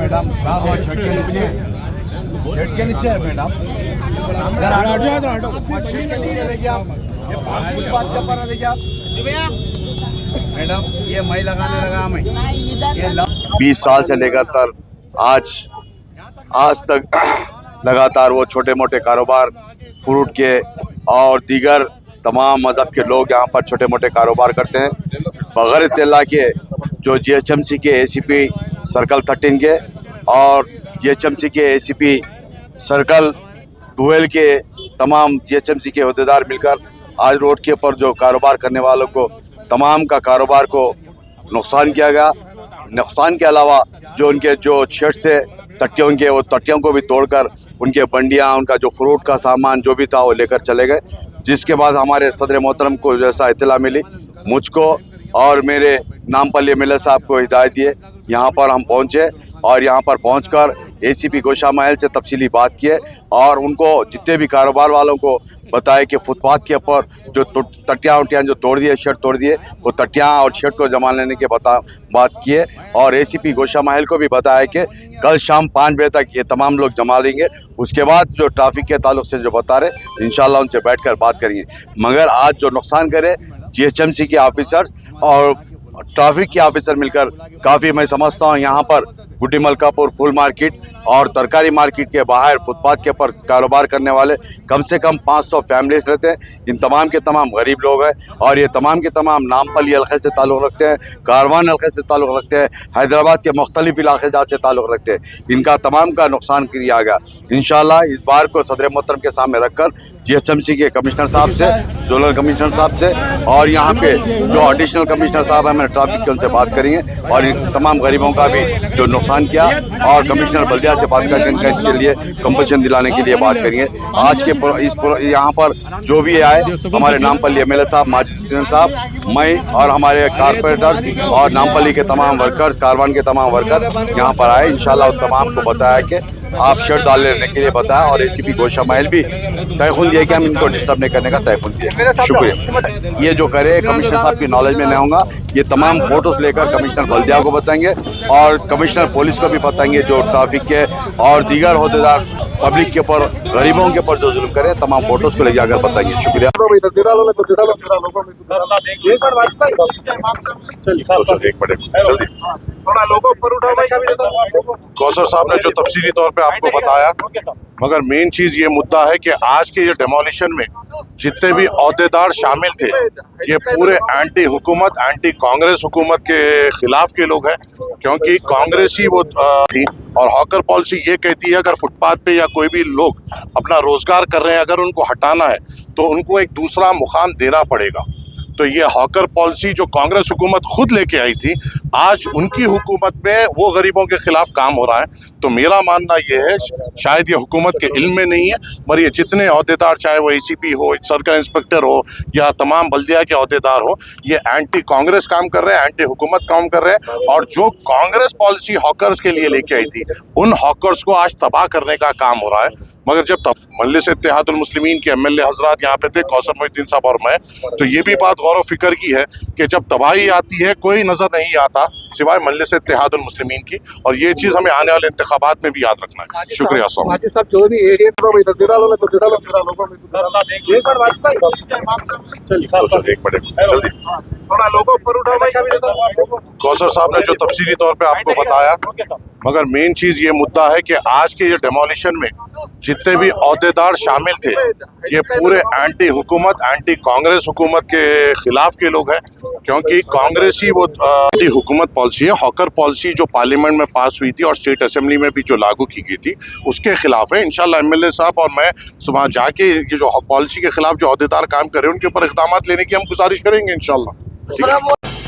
Madam छत के नीचे है मैडम। देखिए आप फुटपाथ के ऊपर देखिए आप मैडम, ये मैं लगाने लगा मैं ये 20 साल से लगातार आज तक लगातार वो छोटे मोटे कारोबार फ्रूट के और दीगर तमाम मज़हब के लोग यहाँ पर छोटे मोटे कारोबार करते हैं। बगैर इत्तला के जो GHMC के ACP सर्कल 13 के और GHMC के ACP सर्कल 12 के तमाम GHMC के अहदेदार मिलकर आज रोड के ऊपर जो कारोबार करने वालों को तमाम का कारोबार को नुकसान किया गया। नुकसान के अलावा जो उनके जो शेड से तट्टियों के वो तट्टियों को भी तोड़कर उनके बंडियां, उनका जो फ्रूट का सामान जो भी था वो लेकर चले गए। जिसके बाद हमारे सदर मोहतरम को जैसा इत्तला मिली, मुझको और मेरे नामपल्ली MLA साहब को हिदायत दिए, यहाँ पर हम पहुँचे और यहाँ पर पहुँचकर ACP गोशा महल से तफसीली बात किए और उनको जितने भी कारोबार वालों को बताया कि फुटपाथ के ऊपर जो तट्टियाँ उट्टियाँ जो तोड़ दिए, शेड तोड़ दिए, वो तट्टियाँ और शेड को जमा लेने के बात किए और ACP गोशा महल को भी बताया कि कल शाम 5 बजे तक ये तमाम लोग जमा लेंगे। उसके बाद जो ट्रैफिक के ताल्लुक से जो बता रहे इंशाल्लाह उनसे बैठकर बात करेंगे। मगर आज जो नुकसान करे GHMC के ऑफिसर्स और ट्रैफिक के ऑफिसर मिलकर काफ़ी, मैं समझता हूँ यहाँ पर गुड्डी मलकापुर फुल मार्केट और तरकारी मार्केट के बाहर फुटपाथ के ऊपर कारोबार करने वाले कम से कम 500 फैमिलीज रहते हैं। इन तमाम के तमाम गरीब लोग हैं और ये तमाम के तमाम नामपल्ली इलाके से ताल्लुक़ रखते हैं, कारवान इलाके से ताल्लुक़ रखते हैं, हैदराबाद के मुख्तलिफ इलाके से ताल्लुक़ रखते हैं। इनका तमाम का नुकसान किया गया। इंशाल्लाह इस बार को सदर मोहतरम के सामने रखकर GHMC के कमिश्नर साहब से, जोनल कमिश्नर साहब से और यहाँ पे जो एडिशनल कमिश्नर साहब हैं, मैंने ट्रैफिक के उनसे बात करेंगे और इन तमाम गरीबों का भी जो नुकसान किया और कमिश्नर बल्दिया से बात करके इनके लिए कंपनसेशन दिलाने के लिए बात करेंगे। आज के यहाँ पर जो भी आए हमारे नामपल्ली MLA साहब, माजिद साहब, मैं और हमारे कारपोरेटर्स और नामपल्ली के तमाम वर्कर्स, कारवान के तमाम वर्कर यहाँ पर आए। इंशाल्लाह तमाम को बताया कि आप शर्ट डाल लेने के लिए बताया और ACP गोशा महल भी तयखुन दिए कि हम इनको डिस्टर्ब नहीं करने का तयखुन दिए। शुक्रिया। ये जो करे कमिश्नर साहब की नॉलेज में नहीं होगा, ये तमाम फोटोज लेकर कमिश्नर बल्दिया को बताएंगे और कमिश्नर पुलिस को भी बताएंगे जो ट्रैफिक के और दीगर अहदेदार पब्लिक के ऊपर, गरीबों के ऊपर जो जुल्म करे, तमाम फोटोज को ले जाकर बताएंगे। शुक्रिया। कौसर साहब ने जो तफसीली तौर पे आपको बताया, मगर मेन चीज ये मुद्दा है कि आज के ये डेमोलिशन में जितने भी अहदेदार शामिल थे ये पूरे एंटी हुकूमत, एंटी कांग्रेस हुकूमत के खिलाफ के लोग हैं। क्योंकि कांग्रेस ही वो थी और हॉकर पॉलिसी ये कहती है अगर फुटपाथ पे या कोई भी लोग अपना रोजगार कर रहे हैं, अगर उनको हटाना है तो उनको एक दूसरा मुकाम देना पड़ेगा। तो ये हॉकर पॉलिसी जो कांग्रेस हुकूमत खुद लेके आई थी, आज उनकी हुकूमत में वो गरीबों के खिलाफ काम हो रहा है। तो मेरा मानना ये है, शायद ये हुकूमत के इल्म में नहीं है, मगर ये जितने अहदेदार, चाहे वो ACP हो, सर्कल इंस्पेक्टर हो या तमाम बल्दिया के अहदेदार हो, ये एंटी कांग्रेस काम कर रहे हैं, एंटी हुकूमत काम कर रहे हैं और जो कांग्रेस पॉलिसी हॉकर्स के लिए लेके आई थी, उन हॉकर्स को आज तबाह करने का काम हो रहा है। मगर जब तब मजलिस इत्तेहादुल मुस्लिमीन के MLA हजरात यहाँ पे थे, कौसर मोहिद्दीन साहब और मैं, तो ये भी बात गौर व फिक्र की है कि जब तबाही आती है कोई नजर नहीं आता सिवाय मजलिस इत्तेहादुल मुस्लिमीन की, और ये चीज हमें आने वाले इंतखाबात में भी याद रखना है। शुक्रिया। कौसर साहब ने जो तफसीली तौर पे आपको बताया, मगर मेन चीज ये मुद्दा है कि आज के ये डेमोलिशन में जितने भी अहदेदार शामिल थे ये पूरे एंटी हुकूमत, एंटी कांग्रेस हुकूमत के खिलाफ के लोग हैं। क्योंकि कांग्रेस ही वो एंटी हुकूमत पॉलिसी है, हॉकर पॉलिसी जो पार्लियामेंट में पास हुई थी और स्टेट असेंबली में भी जो लागू की गई थी, उसके खिलाफ है। इंशाल्लाह MLA साहब और मैं सुबह जाके ये जो पॉलिसी के खिलाफ जो अहदेदार काम कर रहे हैं उनके ऊपर इक़दाम लेने की हम गुजारिश करेंगे इंशाल्लाह।